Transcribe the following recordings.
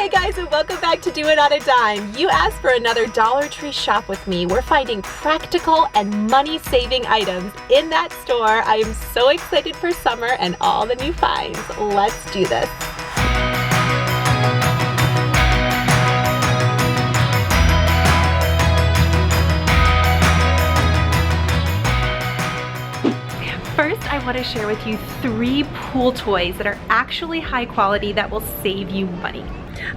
guys, and welcome back to Do It on a Dime. You asked for another Dollar Tree shop with me. We're finding practical and money-saving items in that store. I am so excited for summer and all the new finds. Let's do this. First, I want to share with you 3 pool toys that are actually high quality that will save you money.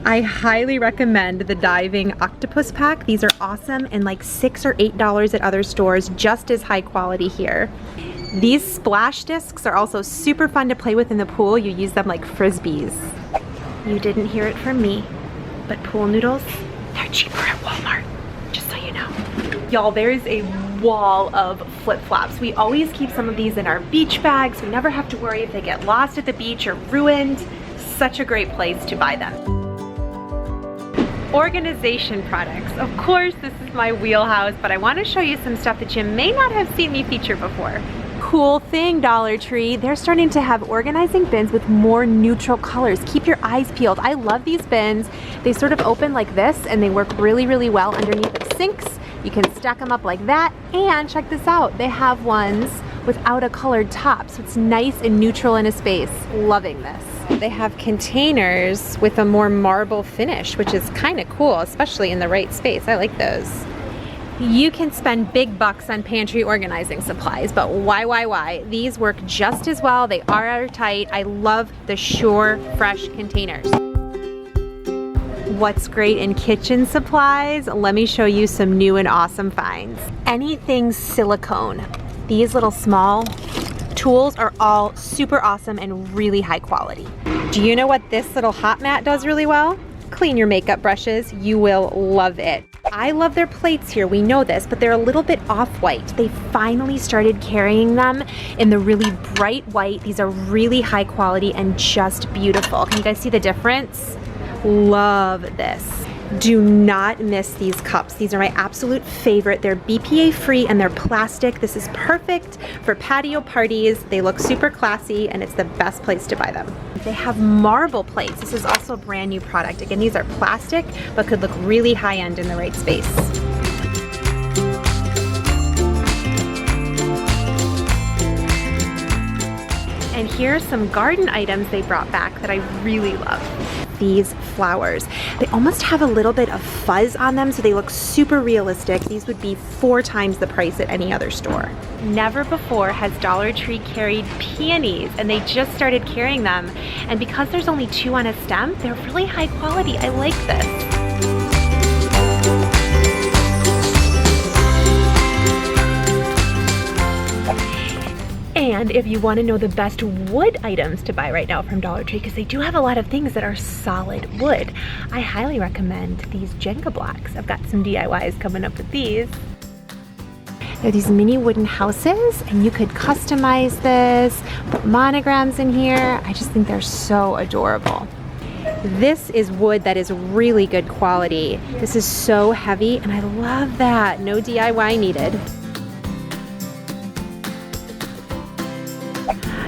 I highly recommend the diving octopus pack. These are awesome and like $6 or $8 at other stores, just as high quality here. These splash discs are also super fun to play with in the pool. You use them like frisbees. You didn't hear it from me, but pool noodles, they're cheaper at Walmart, just so you know. Y'all, there's a wall of flip-flops. We always keep some of these in our beach bags. We never have to worry if they get lost at the beach or ruined. Such a great place to buy them. Organization products. Of course, this is my wheelhouse, but I want to show you some stuff that you may not have seen me feature before. Cool thing, Dollar Tree. They're starting to have organizing bins with more neutral colors. Keep your eyes peeled. I love these bins. They sort of open like this and they work really, really well underneath the sinks. You can stack them up like that, and check this out. They have ones without a colored top, so it's nice and neutral in a space. Loving this. They have containers with a more marble finish, which is kind of cool, especially in the right space. I like those. You can spend big bucks on pantry organizing supplies, but why? These work just as well. They are airtight. I love the Sure Fresh containers. What's great in kitchen supplies? Let me show you some new and awesome finds. Anything silicone. These little small tools are all super awesome and really high quality. Do you know what this little hot mat does really well? Clean your makeup brushes. You will love it. I love their plates here, we know this, but they're a little bit off-white. They finally started carrying them in the really bright white. These are really high quality and just beautiful. Can you guys see the difference? Love this. Do not miss these cups. These are my absolute favorite. They're BPA free and they're plastic. This is perfect for patio parties. They look super classy and it's the best place to buy them. They have marble plates. This is also a brand new product. Again, these are plastic but could look really high end in the right space. And here are some garden items they brought back that I really love. These flowers. They almost have a little bit of fuzz on them, so they look super realistic. These would be 4 times the price at any other store. Never before has Dollar Tree carried peonies, and they just started carrying them. And because there's only 2 on a stem, they're really high quality. I like this. And if you want to know the best wood items to buy right now from Dollar Tree, because they do have a lot of things that are solid wood, I highly recommend these Jenga blocks. I've got some DIYs coming up with these. They're these mini wooden houses, and you could customize this, put monograms in here. I just think they're so adorable. This is wood that is really good quality. This is so heavy, and I love that. No DIY needed.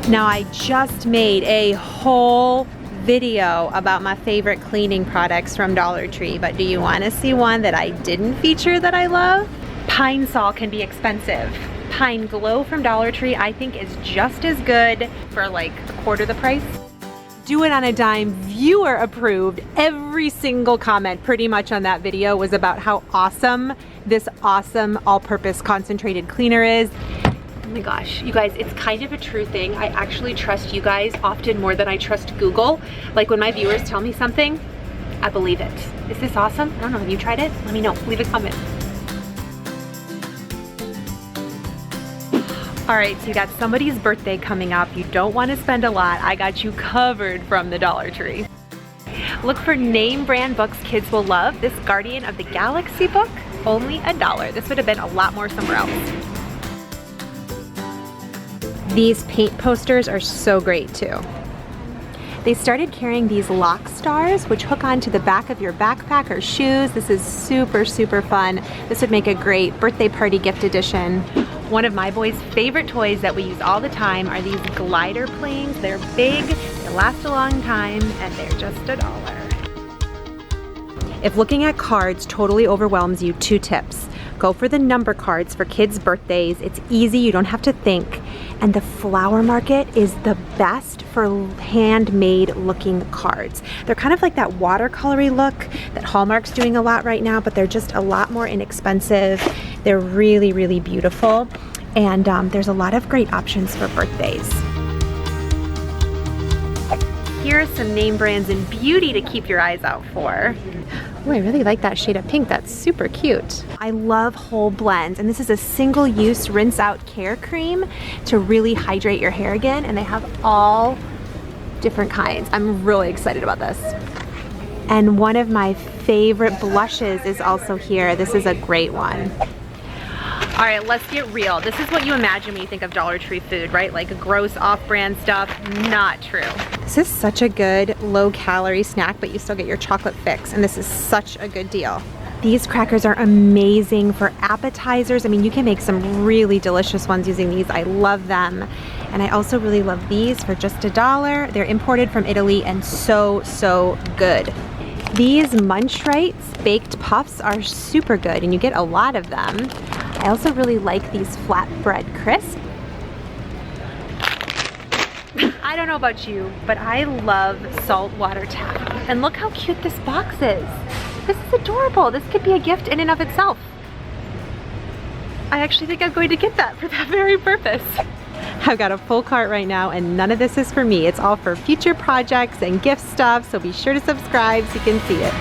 Now, I just made a whole video about my favorite cleaning products from Dollar Tree, but do you want to see one that I didn't feature that I love? Pine Sol can be expensive. Pine Glow from Dollar Tree I think is just as good for like a quarter the price. Do It on a Dime viewer approved. Every single comment pretty much on that video was about how awesome this awesome all-purpose concentrated cleaner is. Oh my gosh, you guys, it's kind of a true thing. I actually trust you guys often more than I trust Google. Like when my viewers tell me something, I believe it. Is this awesome? I don't know, have you tried it? Let me know, leave a comment. All right, so you got somebody's birthday coming up. You don't want to spend a lot. I got you covered from the Dollar Tree. Look for name brand books kids will love. This Guardian of the Galaxy book, only $1. This would have been a lot more somewhere else. These paint posters are so great too. They started carrying these lock stars, which hook onto the back of your backpack or shoes. This is super, super fun. This would make a great birthday party gift edition. One of my boys' favorite toys that we use all the time are these glider planes. They're big, they last a long time, and they're just $1. If looking at cards totally overwhelms you, 2 tips. Go for the number cards for kids' birthdays. It's easy, you don't have to think. And the flower market is the best for handmade looking cards. They're kind of like that watercolory look that Hallmark's doing a lot right now, but they're just a lot more inexpensive. They're really, really beautiful. And there's a lot of great options for birthdays. Here are some name brands in beauty to keep your eyes out for. Oh, I really like that shade of pink. That's super cute. I love whole blends, and this is a single-use rinse-out care cream to really hydrate your hair again, and they have all different kinds. I'm really excited about this. And one of my favorite blushes is also here. This is a great one. All right, let's get real. This is what you imagine when you think of Dollar Tree food, right? Like gross off-brand stuff. Not true. This is such a good low-calorie snack, but you still get your chocolate fix, and this is such a good deal. These crackers are amazing for appetizers. I mean, you can make some really delicious ones using these. I love them. And I also really love these for just $1. They're imported from Italy and so, so good. These Munch Rites baked puffs are super good, and you get a lot of them. I also really like these flatbread crisps. I don't know about you, but I love saltwater taffy. And look how cute this box is. This is adorable. This could be a gift in and of itself. I actually think I'm going to get that for that very purpose. I've got a full cart right now, and none of this is for me. It's all for future projects and gift stuff, so be sure to subscribe so you can see it.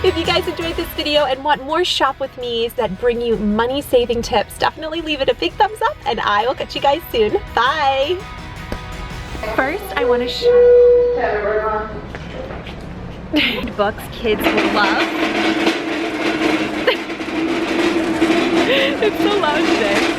If you guys enjoyed this video and want more shop with me's that bring you money saving tips, definitely leave it a big thumbs up, and I will catch you guys soon. Bye! First, I want to show books kids will love. It's so loud today.